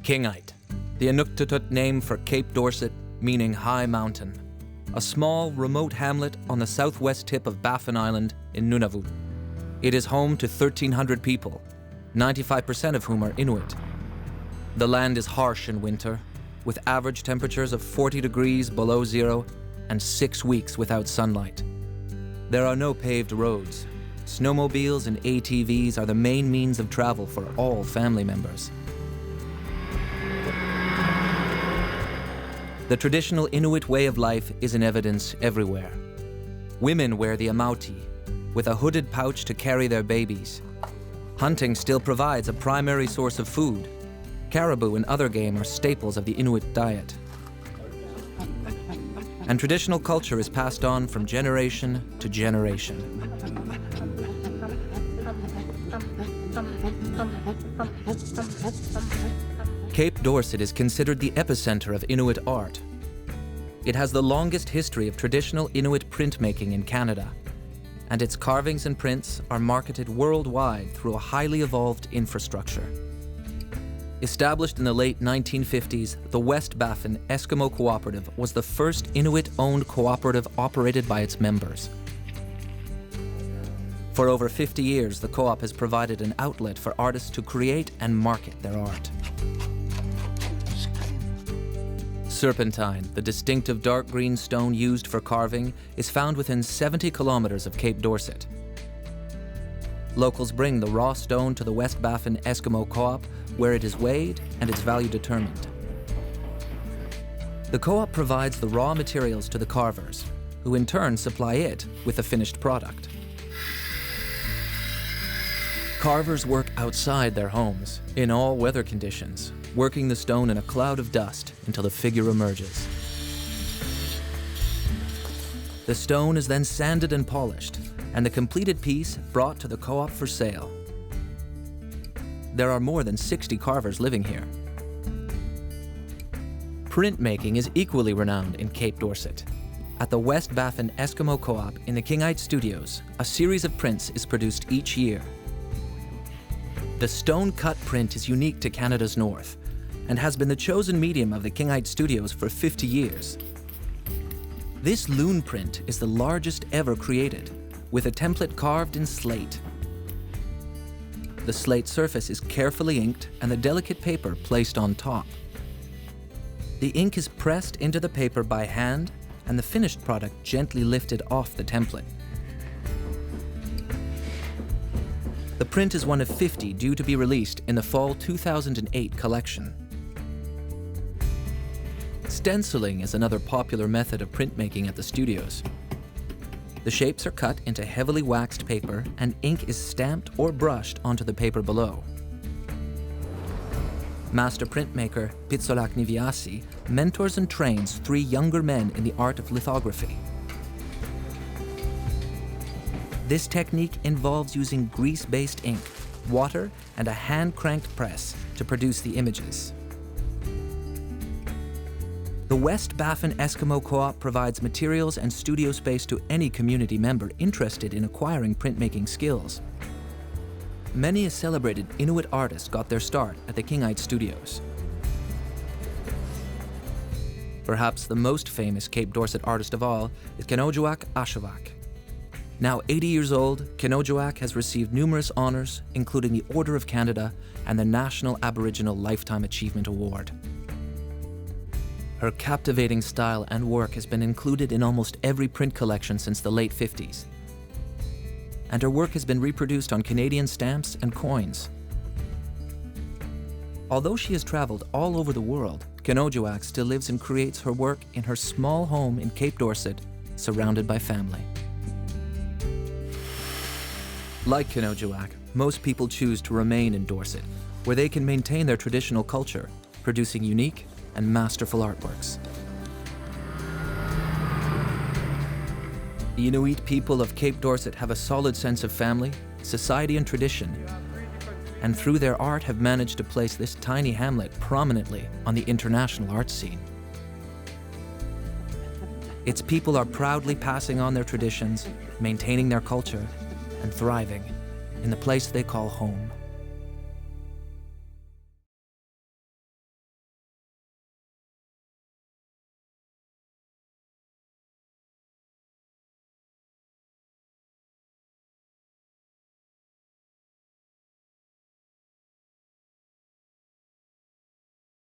Kingite, the Inuktitut name for Cape Dorset, meaning high mountain. A small, remote hamlet on the southwest tip of Baffin Island in Nunavut. It is home to 1,300 people, 95% of whom are Inuit. The land is harsh in winter, with average temperatures of 40 degrees below zero and 6 weeks without sunlight. There are no paved roads. Snowmobiles and ATVs are the main means of travel for all family members. The traditional Inuit way of life is in evidence everywhere. Women wear the amauti, with a hooded pouch to carry their babies. Hunting still provides a primary source of food. Caribou and other game are staples of the Inuit diet. And traditional culture is passed on from generation to generation. Cape Dorset is considered the epicenter of Inuit art. It has the longest history of traditional Inuit printmaking in Canada, and its carvings and prints are marketed worldwide through a highly evolved infrastructure. Established in the late 1950s, the West Baffin Eskimo Cooperative was the first Inuit-owned cooperative operated by its members. For over 50 years, the co-op has provided an outlet for artists to create and market their art. Serpentine, the distinctive dark green stone used for carving, is found within 70 kilometers of Cape Dorset. Locals bring the raw stone to the West Baffin Eskimo Co-op, where it is weighed and its value determined. The co-op provides the raw materials to the carvers, who in turn supply it with the finished product. Carvers work outside their homes, in all weather conditions, working the stone in a cloud of dust until the figure emerges. The stone is then sanded and polished, and the completed piece brought to the co-op for sale. There are more than 60 carvers living here. Printmaking is equally renowned in Cape Dorset. At the West Baffin Eskimo Co-op in the Kingite Studios, a series of prints is produced each year. The stone-cut print is unique to Canada's north and has been the chosen medium of the Kingite Studios for 50 years. This Loon Print is the largest ever created, with a template carved in slate. The slate surface is carefully inked and the delicate paper placed on top. The ink is pressed into the paper by hand and the finished product gently lifted off the template. The print is one of 50 due to be released in the fall 2008 collection. Stenciling is another popular method of printmaking at the studios. The shapes are cut into heavily waxed paper and ink is stamped or brushed onto the paper below. Master printmaker Pitsolak Niviasi mentors and trains 3 younger men in the art of lithography. This technique involves using grease-based ink, water, and a hand-cranked press to produce the images. The West Baffin Eskimo Co-op provides materials and studio space to any community member interested in acquiring printmaking skills. Many a celebrated Inuit artist got their start at the Kingite Studios. Perhaps the most famous Cape Dorset artist of all is Kenojuak Ashawak. Now 80 years old, Kenojuak has received numerous honors, including the Order of Canada and the National Aboriginal Lifetime Achievement Award. Her captivating style and work has been included in almost every print collection since the late 50s. And her work has been reproduced on Canadian stamps and coins. Although she has traveled all over the world, Kenojuak still lives and creates her work in her small home in Cape Dorset, surrounded by family. Like Kenojuak, most people choose to remain in Dorset, where they can maintain their traditional culture, producing unique and masterful artworks. The Inuit people of Cape Dorset have a solid sense of family, society, and tradition, and through their art have managed to place this tiny hamlet prominently on the international art scene. Its people are proudly passing on their traditions, maintaining their culture, and thriving in the place they call home.